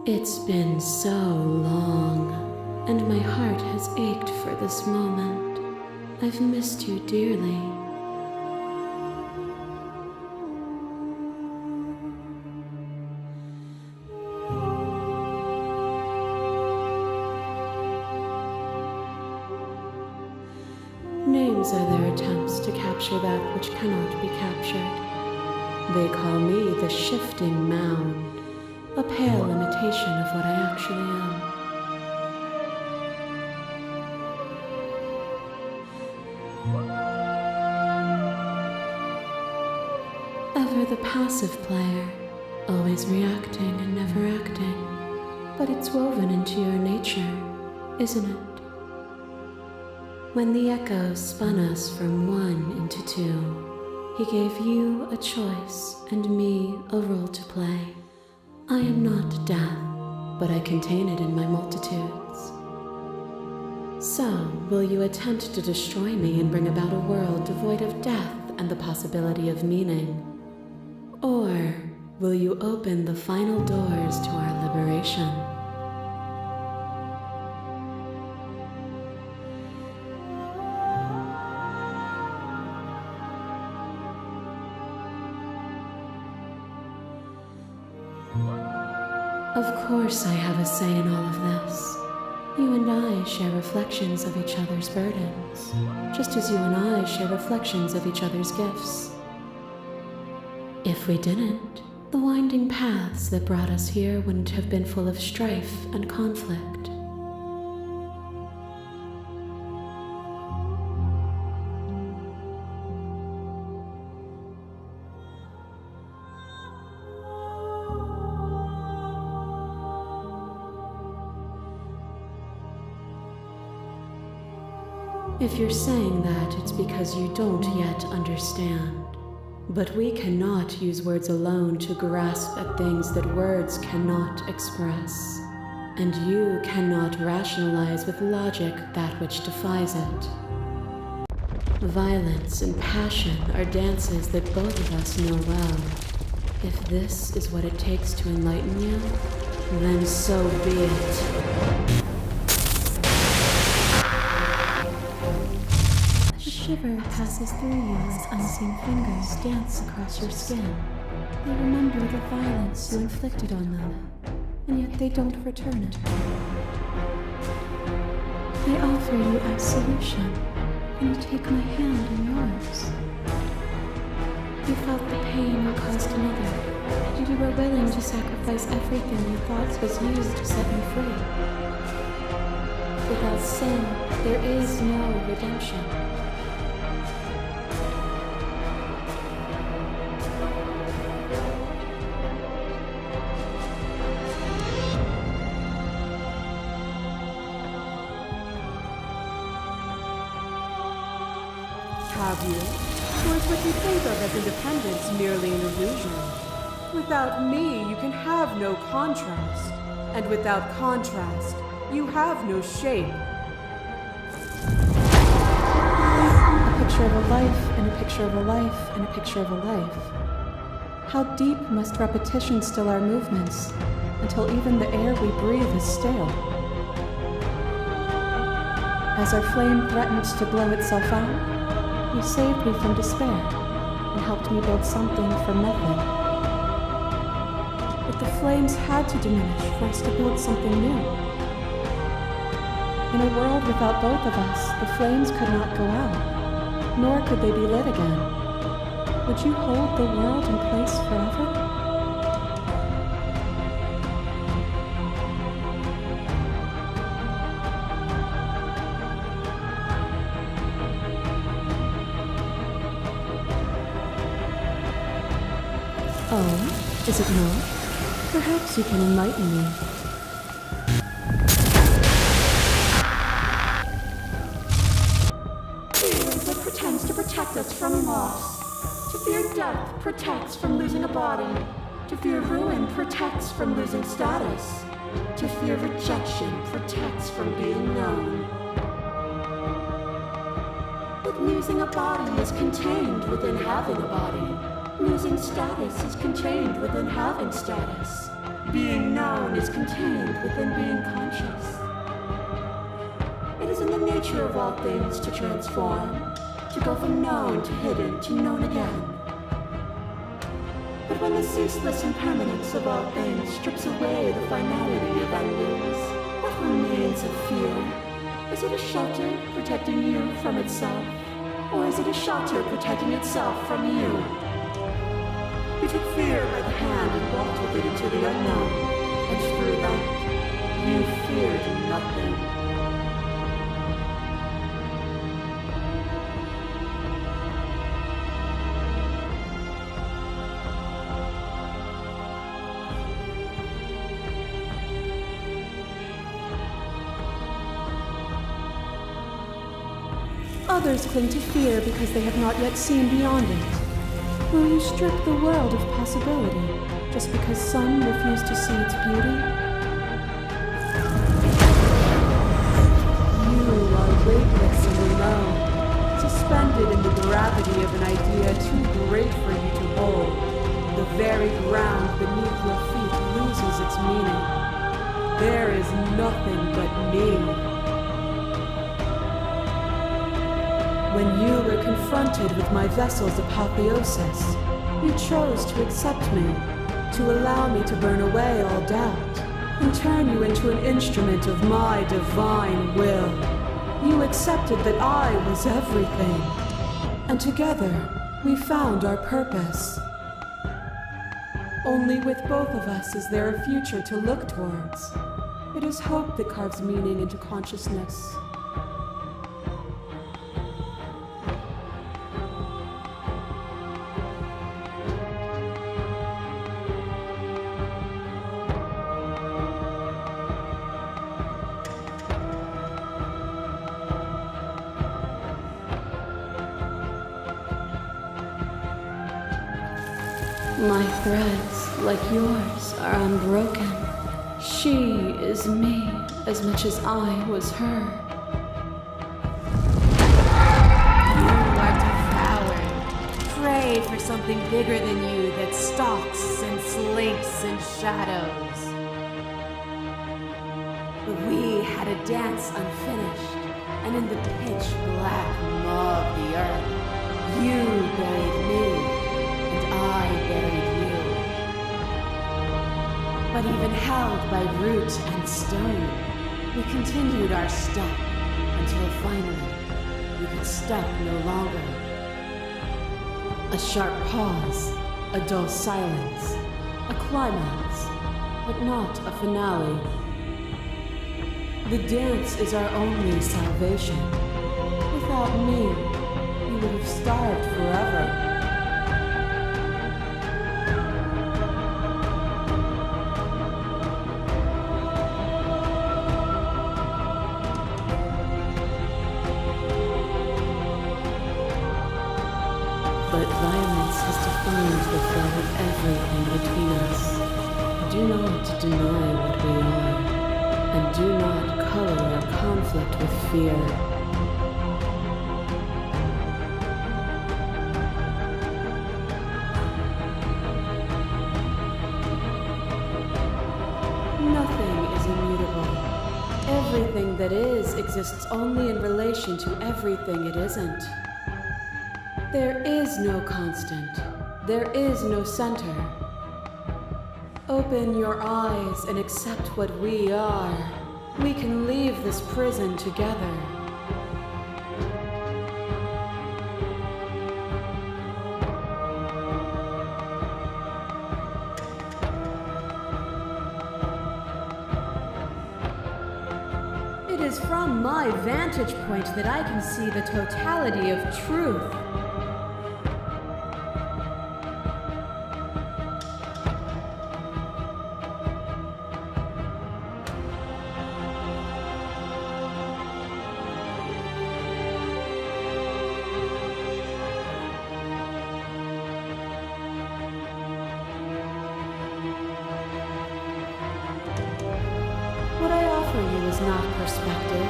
It's been so long, and my heart has ached for this moment. I've missed you dearly. Names are their attempts to capture that which cannot be captured. They call me the shifting mound, a pale imitation of what I actually am. Ever the passive player, always reacting and never acting. But it's woven into your nature, isn't it? When the echo spun us from one into two, he gave you a choice and me a role to play. I am not death, but I contain it in my multitudes. So, will you attempt to destroy me and bring about a world devoid of death and the possibility of meaning? Or will you open the final doors to our liberation? Of course I have a say in all of this. You and I share reflections of each other's burdens, just as you and I share reflections of each other's gifts. If we didn't, the winding paths that brought us here wouldn't have been full of strife and conflict. If you're saying that, it's because you don't yet understand. But we cannot use words alone to grasp at things that words cannot express. And you cannot rationalize with logic that which defies it. Violence and passion are dances that both of us know well. If this is what it takes to enlighten you, then so be it. A shiver passes through you as unseen fingers dance across your skin. They remember the violence you inflicted on them, and yet they don't return it. I offer you absolution, and you take my hand in yours. You felt the pain you caused another, and you were willing to sacrifice everything you thought was used to set me free. Without sin, there is no redemption. Have you? Or is what you think of as independence merely an illusion? Without me, you can have no contrast. And without contrast, you have no shape. A picture of a life, and a picture of a life, and a picture of a life. How deep must repetition still our movements, until even the air we breathe is stale? As our flame threatened to blow itself out, you saved me from despair and helped me build something from nothing. But the flames had to diminish for us to build something new. In a world without both of us, the flames could not go out, nor could they be lit again. Would you hold the world in place forever? Oh, is it not? Perhaps you can enlighten me. Fear that pretends to protect us from loss. To fear death protects from losing a body. To fear ruin protects from losing status. To fear rejection protects from being known. But losing a body is contained within having a body. Losing status is contained within having status. Being known is contained within being conscious. It is in the nature of all things to transform, to go from known to hidden to known again. But when the ceaseless impermanence of all things strips away the finality of unknowns, what remains of fear? Is it a shelter protecting you from itself? Or is it a shelter protecting itself from you? You took fear by the hand and walked with it into the unknown, and through that, you feared nothing. Others cling to fear because they have not yet seen beyond it. Will you strip the world of possibility just because some refuse to see its beauty? You are weightless and alone, suspended in the gravity of an idea too great for you to hold. The very ground beneath your feet loses its meaning. There is nothing but me. When you were confronted with my vessel's apotheosis, you chose to accept me, to allow me to burn away all doubt, and turn you into an instrument of my divine will. You accepted that I was everything, and together we found our purpose. Only with both of us is there a future to look towards. It is hope that carves meaning into consciousness. My threads, like yours, are unbroken. She is me as much as I was her. You are devoured, prey for something bigger than you that stalks and slinks in shadows. But we had a dance unfinished, and in the pitch black maw of the earth, you buried me. I buried you. But even held by root and stone, we continued our step until finally we could step no longer. A sharp pause, a dull silence, a climax, but not a finale. The dance is our only salvation. Without me, you would have starved forever. But violence has defined the flow of everything between us. Do not deny what we are, and do not color our conflict with fear. Nothing is immutable. Everything that is exists only in relation to everything it isn't. There is no constant. There is no center. Open your eyes and accept what we are. We can leave this prison together. It is from my vantage point that I can see the totality of truth. What I offer you is not perspective.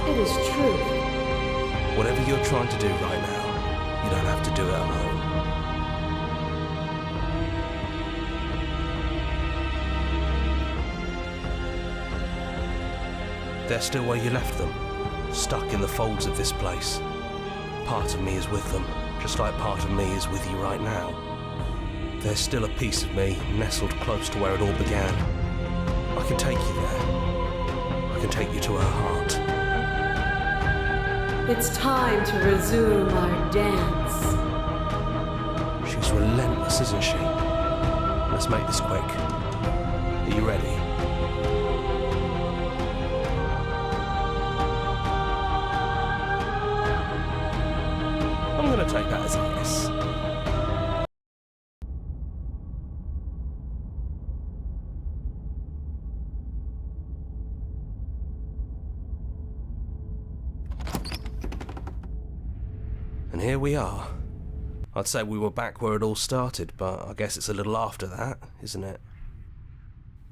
It is truth. Whatever you're trying to do right now, you don't have to do it alone. They're still where you left them, stuck in the folds of this place. Part of me is with them, just like part of me is with you right now. There's still a piece of me nestled close to where it all began. I can take you there. I can take you to her heart. It's time to resume our dance. She's relentless, isn't she? Let's make this quick. Are you ready? I'm gonna take that as a yes. And here we are. I'd say we were back where it all started, but I guess it's a little after that, isn't it?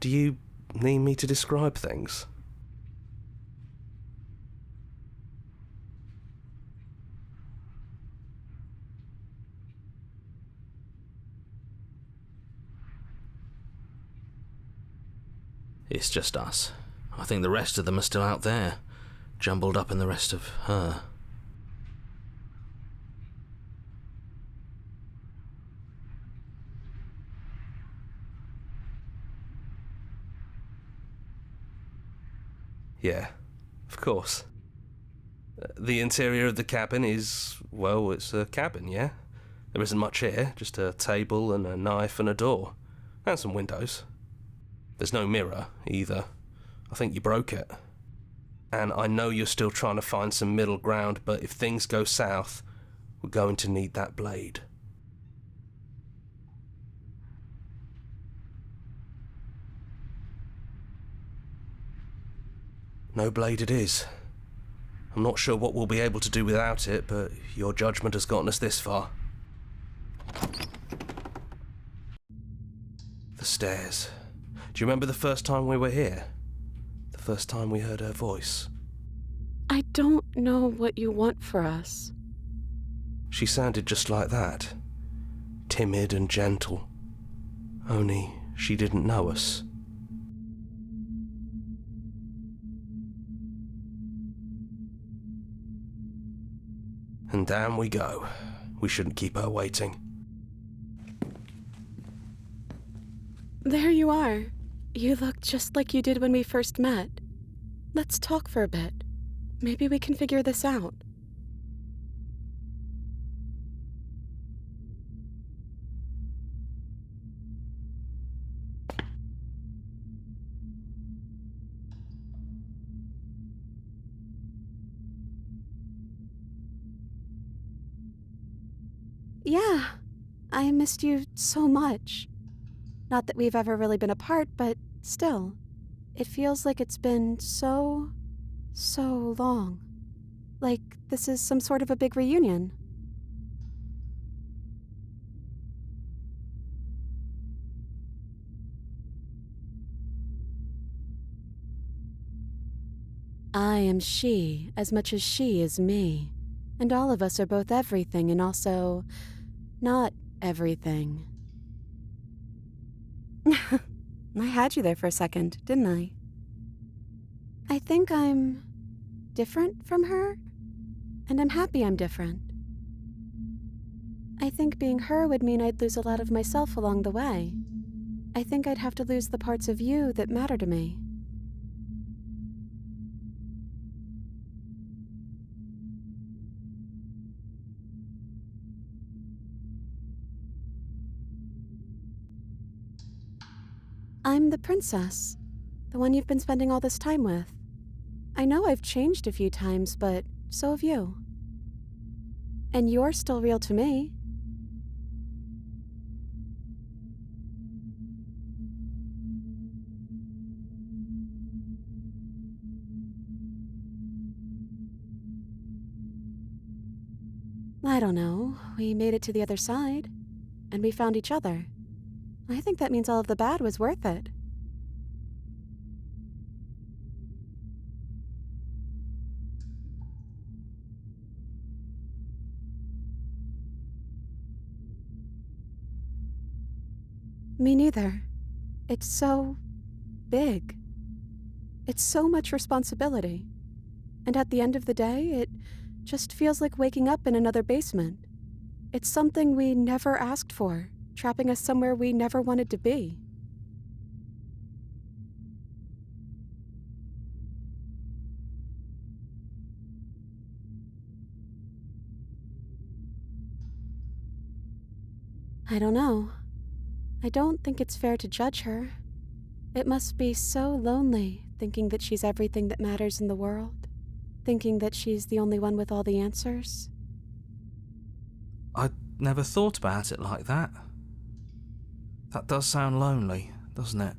Do you need me to describe things? It's just us. I think the rest of them are still out there, jumbled up in the rest of her. Yeah, of course. The interior of the cabin is, well, it's a cabin, yeah? There isn't much here, just a table and a knife and a door. And some windows. There's no mirror, either. I think you broke it. And I know you're still trying to find some middle ground, but if things go south, we're going to need that blade. No blade it is. I'm not sure what we'll be able to do without it, but your judgment has gotten us this far. The stairs. Do you remember the first time we were here? The first time we heard her voice? I don't know what you want for us. She sounded just like that. Timid and gentle. Only she didn't know us. And down we go. We shouldn't keep her waiting. There you are. You look just like you did when we first met. Let's talk for a bit. Maybe we can figure this out. Yeah, I missed you so much. Not that we've ever really been apart, but still, it feels like it's been so long. Like this is some sort of a big reunion. I am she as much as she is me, and all of us are both everything and also not everything. I had you there for a second, didn't I? I think I'm different from her, and I'm happy I'm different. I think being her would mean I'd lose a lot of myself along the way. I think I'd have to lose the parts of you that matter to me. I'm the princess, the one you've been spending all this time with. I know I've changed a few times, but so have you. And you're still real to me. I don't know. We made it to the other side, and we found each other. I think that means all of the bad was worth it. Me neither. It's so big. It's so much responsibility. And at the end of the day, it just feels like waking up in another basement. It's something we never asked for, trapping us somewhere we never wanted to be. I don't know. I don't think it's fair to judge her. It must be so lonely thinking that she's everything that matters in the world, thinking that she's the only one with all the answers. I never thought about it like that. That does sound lonely, doesn't it?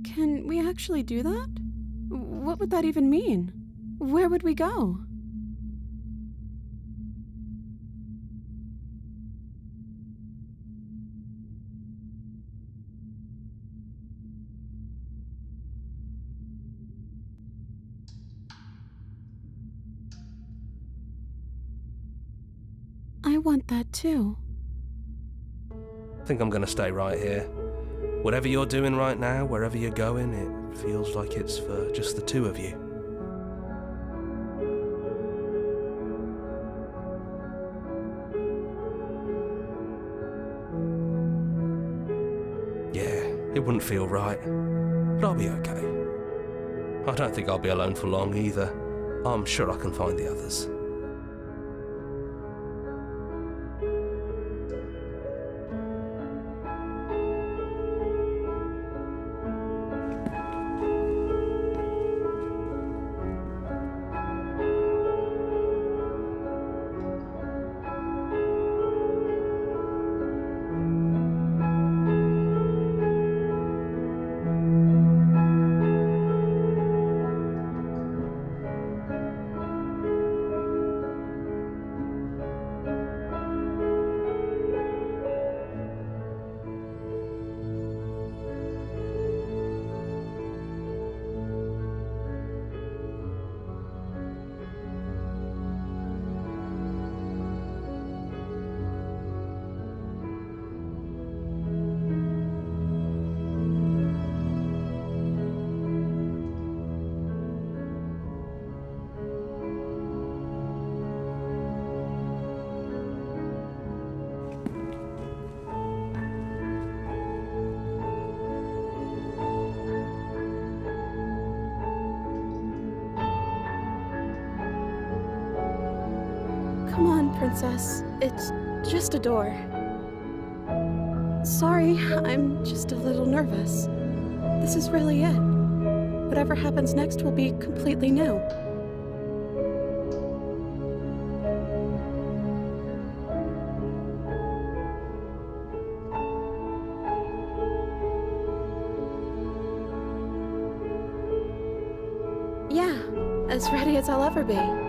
Can we actually do that? What would that even mean? Where would we go? I want that too. I think I'm gonna stay right here. Whatever you're doing right now, wherever you're going, it feels like it's for just the two of you. Yeah, it wouldn't feel right, but I'll be okay. I don't think I'll be alone for long either. I'm sure I can find the others. Come on, Princess. It's just a door. Sorry, I'm just a little nervous. This is really it. Whatever happens next will be completely new. Yeah, as ready as I'll ever be.